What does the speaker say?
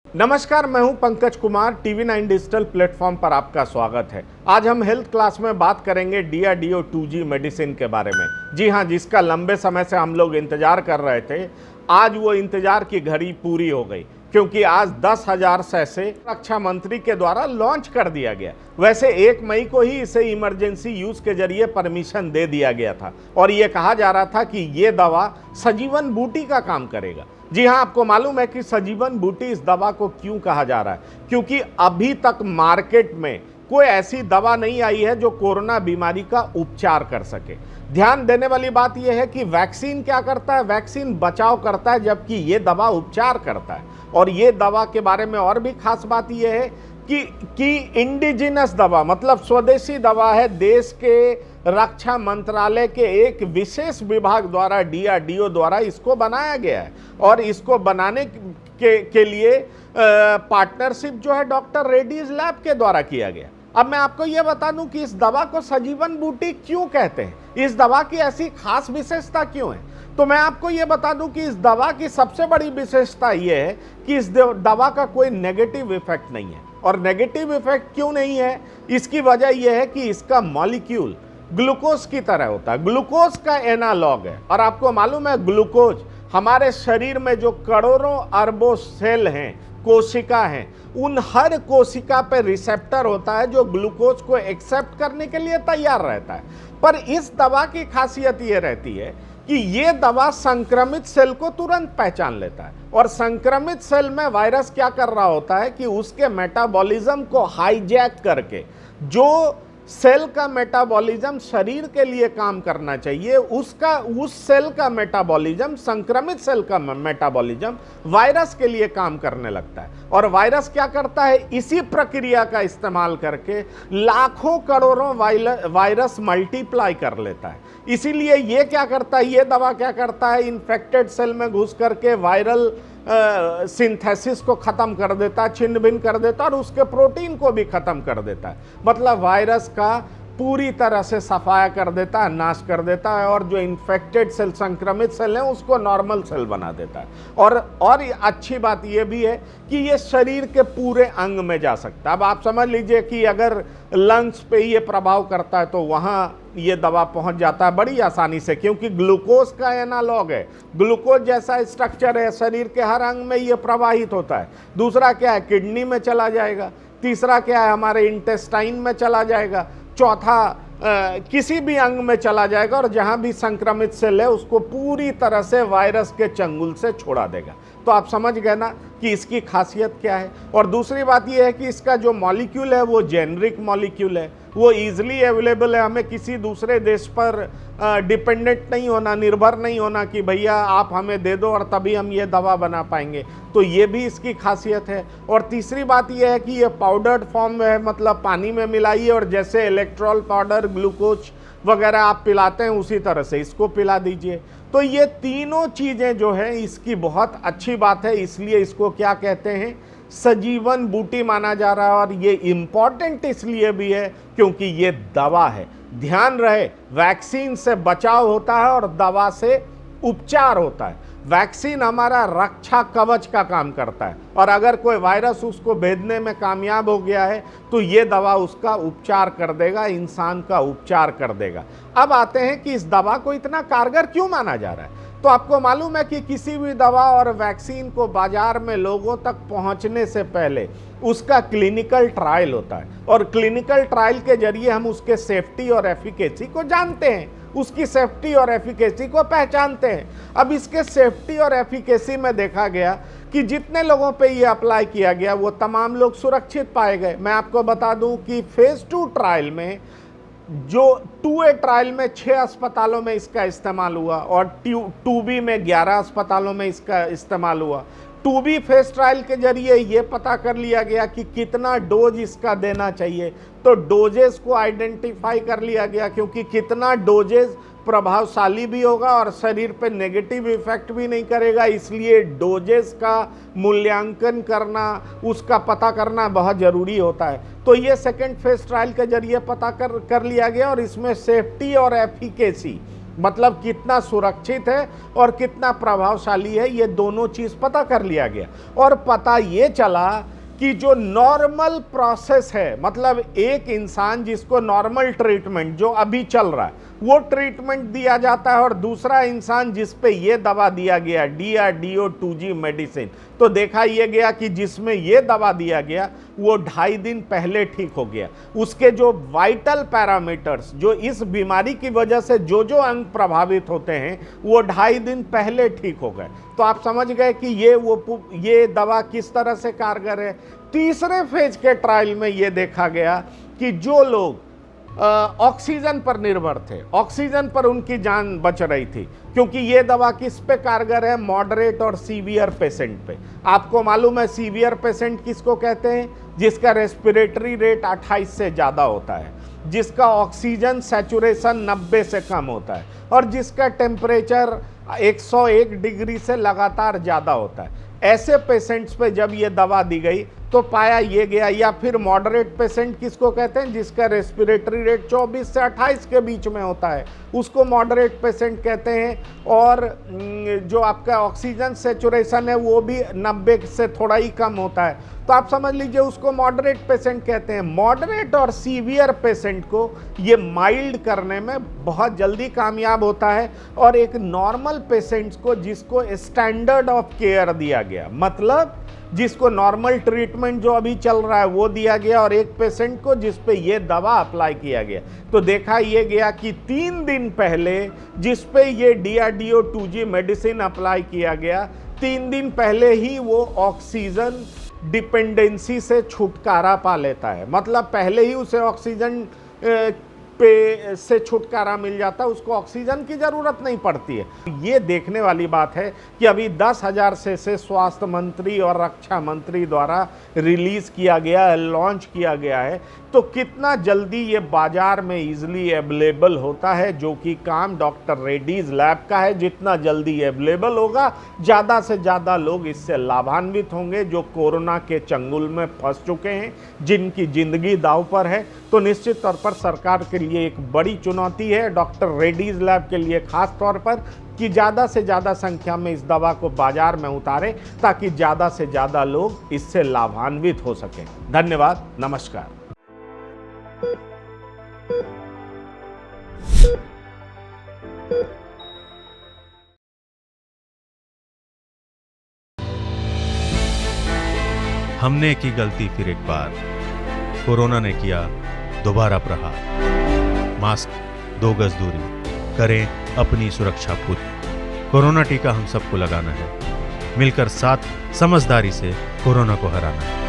नमस्कार, मैं हूं Pankaj Kumar. TV9 digital platform पर आपका स्वागत है। आज हम हेल्थ क्लास में बात करेंगे DRDO 2G मेडिसिन के बारे में। जी हां, जिसका लंबे समय से हम लोग इंतजार कर रहे थे। आज वो इंतजार की घड़ी पूरी हो गई, क्योंकि आज 10,000 सैसे रक्षा मंत्री के द्वारा लॉन्च कर दिया गया। वैसे 1 मई को ही इसे इमरजेंसी यूज के जरिए परमिशन दे दिया गया था और ये कहा जा रहा था कि ये दवा सजीवन बूटी का काम करेगा। जी हाँ, आपको मालूम है कि सजीवन बूटी इस दवा को क्यों कहा जा रहा है? क्योंकि अभी तक मार्केट में कोई ऐसी दवा नहीं आई है जो कोरोना बीमारी का उपचार कर सके। ध्यान देने वाली बात यह है कि वैक्सीन क्या करता है? वैक्सीन बचाव करता है, जबकि ये दवा उपचार करता है। और ये दवा के बारे में और भी खास बात यह है कि इंडिजिनस दवा, मतलब स्वदेशी दवा है। देश के रक्षा मंत्रालय के एक विशेष विभाग द्वारा, DRDO द्वारा इसको बनाया गया है और इसको बनाने के लिए पार्टनरशिप जो है डॉक्टर रेड्डीज लैब के द्वारा किया गया। अब मैं आपको यह बता दूं कि इस दवा को सजीवन बूटी क्यों कहते हैं, इस दवा की ऐसी खास विशेषता क्यों है। तो मैं आपको यह बता दूं कि इस दवा की सबसे बड़ी विशेषता यह है कि इस दवा का कोई नेगेटिव इफेक्ट नहीं है। और नेगेटिव इफेक्ट क्यों नहीं है? इसकी वजह यह है कि इसका मॉलिक्यूल ग्लूकोज की तरह होता है, ग्लूकोज का एनालॉग है। और आपको मालूम है, ग्लूकोज हमारे शरीर में जो करोड़ों अरबों सेल हैं, कोशिका हैं, उन हर कोशिका पे रिसेप्टर होता है जो ग्लूकोज को एक्सेप्ट करने के लिए तैयार रहता है। पर इस दवा की खासियत ये रहती है कि ये दवा संक्रमित सेल को तुरंत पहचान लेता है। और संक्रमित सेल में वायरस क्या कर रहा होता है कि उसके मेटाबॉलिज्म को हाईजैक करके, जो सेल का मेटाबॉलिज्म शरीर के लिए काम करना चाहिए, उस सेल का मेटाबॉलिज्म, संक्रमित सेल का मेटाबॉलिज्म वायरस के लिए काम करने लगता है। और वायरस क्या करता है? इसी प्रक्रिया का इस्तेमाल करके लाखों करोड़ों वायरस मल्टीप्लाई कर लेता है। इसीलिए ये क्या करता है, ये दवा क्या करता है? इन्फेक्टेड सेल में घुस करके वायरल सिंथेसिस को खत्म कर देता है, छिन्न भिन्न कर देता है और उसके प्रोटीन को भी खत्म कर देता है। मतलब वायरस का पूरी तरह से सफाया कर देता है, नाश कर देता है। और जो इन्फेक्टेड सेल, संक्रमित सेल हैं, उसको नॉर्मल सेल बना देता है। और अच्छी बात यह भी है कि ये शरीर के पूरे अंग में जा सकता है। अब आप समझ लीजिए कि अगर लंग्स पे ये प्रभाव करता है तो वहाँ ये दवा पहुंच जाता है बड़ी आसानी से, क्योंकि ग्लूकोज का एनालॉग है। ग्लूकोज जैसा स्ट्रक्चर है, शरीर के हर अंग में ये प्रवाहित होता है। दूसरा क्या है? किडनी में चला जाएगा। तीसरा क्या है? हमारे इंटेस्टाइन में चला जाएगा। चौथा किसी भी अंग में चला जाएगा और जहां भी संक्रमित सेल है उसको पूरी तरह से वायरस के चंगुल से छोड़ा देगा। तो आप समझ गए ना कि इसकी खासियत क्या है। और दूसरी बात यह है कि इसका जो मॉलिक्यूल है वो जेनरिक मॉलिक्यूल है, वो इजीली अवेलेबल है। हमें किसी दूसरे देश पर डिपेंडेंट नहीं होना, निर्भर नहीं होना कि भैया आप हमें दे दो और तभी हम ये दवा बना पाएंगे। तो ये भी इसकी खासियत है। और तीसरी बात यह है कि ये पाउडर्ड फॉर्म में है, मतलब पानी में मिलाइए और जैसे इलेक्ट्रॉल पाउडर, ग्लूकोज वगैरह आप पिलाते हैं उसी तरह से इसको पिला दीजिए। तो ये तीनों चीज़ें जो है इसकी बहुत अच्छी बात है। इसलिए इसको क्या कहते हैं? सजीवन बूटी माना जा रहा है। और ये इम्पॉर्टेंट इसलिए भी है क्योंकि ये दवा है। ध्यान रहे, वैक्सीन से बचाव होता है और दवा से उपचार होता है। वैक्सीन हमारा रक्षा कवच का काम करता है और अगर कोई वायरस उसको भेदने में कामयाब हो गया है तो ये दवा उसका उपचार कर देगा, इंसान का उपचार कर देगा। अब आते हैं कि इस दवा को इतना कारगर क्यों माना जा रहा है। तो आपको मालूम है कि किसी भी दवा और वैक्सीन को बाजार में लोगों तक पहुंचने से पहले उसका क्लिनिकल ट्रायल होता है और क्लिनिकल ट्रायल के जरिए हम उसके सेफ्टी और एफिकेसी को जानते हैं, उसकी सेफ्टी और एफिकेसी को पहचानते हैं। अब इसके सेफ्टी और एफिकेसी में देखा गया कि जितने लोगों पे ये अप्लाई किया गया वो तमाम लोग सुरक्षित पाए गए। मैं आपको बता दूं कि फेज 2 ट्रायल में, जो 2A ट्रायल में 6 अस्पतालों में इसका इस्तेमाल हुआ और 2B में 11 अस्पतालों में इसका इस्तेमाल हुआ। 2B फेस ट्रायल के जरिए ये पता कर लिया गया कि कितना डोज इसका देना चाहिए, तो डोजेस को आइडेंटिफाई कर लिया गया, क्योंकि कितना डोजेस प्रभावशाली भी होगा और शरीर पे नेगेटिव इफेक्ट भी नहीं करेगा। इसलिए डोजेस का मूल्यांकन करना, उसका पता करना बहुत ज़रूरी होता है। तो ये सेकेंड फेज ट्रायल के जरिए पता कर लिया गया और इसमें सेफ्टी और एफिकेसी मतलब कितना सुरक्षित है और कितना प्रभावशाली है, ये दोनों चीज़ पता कर लिया गया। और पता ये चला कि जो नॉर्मल प्रोसेस है, मतलब एक इंसान जिसको नॉर्मल ट्रीटमेंट जो अभी चल रहा है वो ट्रीटमेंट दिया जाता है, और दूसरा इंसान जिस पे ये दवा दिया गया DRDO 2G मेडिसिन, तो देखा ये गया कि जिसमें ये दवा दिया गया वो 2.5 दिन पहले ठीक हो गया। उसके जो वाइटल पैरामीटर्स, जो इस बीमारी की वजह से जो जो अंग प्रभावित होते हैं, वो 2.5 दिन पहले ठीक हो गए। तो आप समझ गए कि ये दवा किस तरह से कारगर है। तीसरे फेज के ट्रायल में ये देखा गया कि जो लोग ऑक्सीजन पर निर्भर थे, ऑक्सीजन पर उनकी जान बच रही थी, क्योंकि ये दवा किस पे कारगर है, मॉडरेट और सीवियर पेशेंट पे। आपको मालूम है सीवियर पेशेंट किसको कहते हैं, जिसका रेस्पिरेटरी रेट 28 से ज़्यादा होता है, जिसका ऑक्सीजन सैचुरेशन 90 से कम होता है, और जिसका टेम्परेचर 101 डिग्री से लगातार ज़्यादा होता है। ऐसे पेशेंट्स पे जब ये दवा दी गई तो पाया ये गया। या फिर मॉडरेट पेशेंट किसको कहते हैं, जिसका रेस्पिरेटरी रेट 24 से 28 के बीच में होता है, उसको मॉडरेट पेशेंट कहते हैं। और जो आपका ऑक्सीजन सैचुरेशन है वो भी 90 से थोड़ा ही कम होता है, तो आप समझ लीजिए उसको मॉडरेट पेशेंट कहते हैं। मॉडरेट और सीवियर पेशेंट को ये माइल्ड करने में बहुत जल्दी कामयाब होता है, और एक नॉर्मल पेशेंट्स को जिसको स्टैंडर्ड ऑफ केयर दिया गया, मतलब जिसको नॉर्मल ट्रीटमेंट जो अभी चल रहा है वो दिया गया, और एक पेशेंट को जिस पे ये दवा अप्लाई किया गया। तो देखा ये गया कि 3 दिन पहले जिस पे ये DRDO 2G मेडिसिन अप्लाई किया गया, 3 दिन पहले ही वो ऑक्सीजन डिपेंडेंसी से छुटकारा पा लेता है। मतलब पहले ही उसे ऑक्सीजन पे से छुटकारा मिल जाता है, उसको ऑक्सीजन की ज़रूरत नहीं पड़ती है। ये देखने वाली बात है कि अभी 10,000 से स्वास्थ्य मंत्री और रक्षा मंत्री द्वारा रिलीज़ किया गया है, लॉन्च किया गया है, तो कितना जल्दी ये बाज़ार में ईजिली अवेलेबल होता है, जो कि काम डॉक्टर रेड्डीज़ लैब का है। जितना जल्दी अवेलेबल होगा, ज़्यादा से ज़्यादा लोग इससे लाभान्वित होंगे, जो कोरोना के चंगुल में फंस चुके हैं, जिनकी ज़िंदगी दांव पर है। तो निश्चित तौर पर सरकार के लिए एक बड़ी चुनौती है, डॉक्टर रेड्डीज़ लैब के लिए खास तौर पर, कि ज़्यादा से ज़्यादा संख्या में इस दवा को बाज़ार में उतारें, ताकि ज़्यादा से ज़्यादा लोग इससे लाभान्वित हो सकें। धन्यवाद, नमस्कार। हमने की गलती फिर एक बार, कोरोना ने किया दोबारा प्रहार। मास्क, 2 गज दूरी, करें अपनी सुरक्षा खुद। कोरोना टीका हम सबको लगाना है, मिलकर साथ समझदारी से कोरोना को हराना है।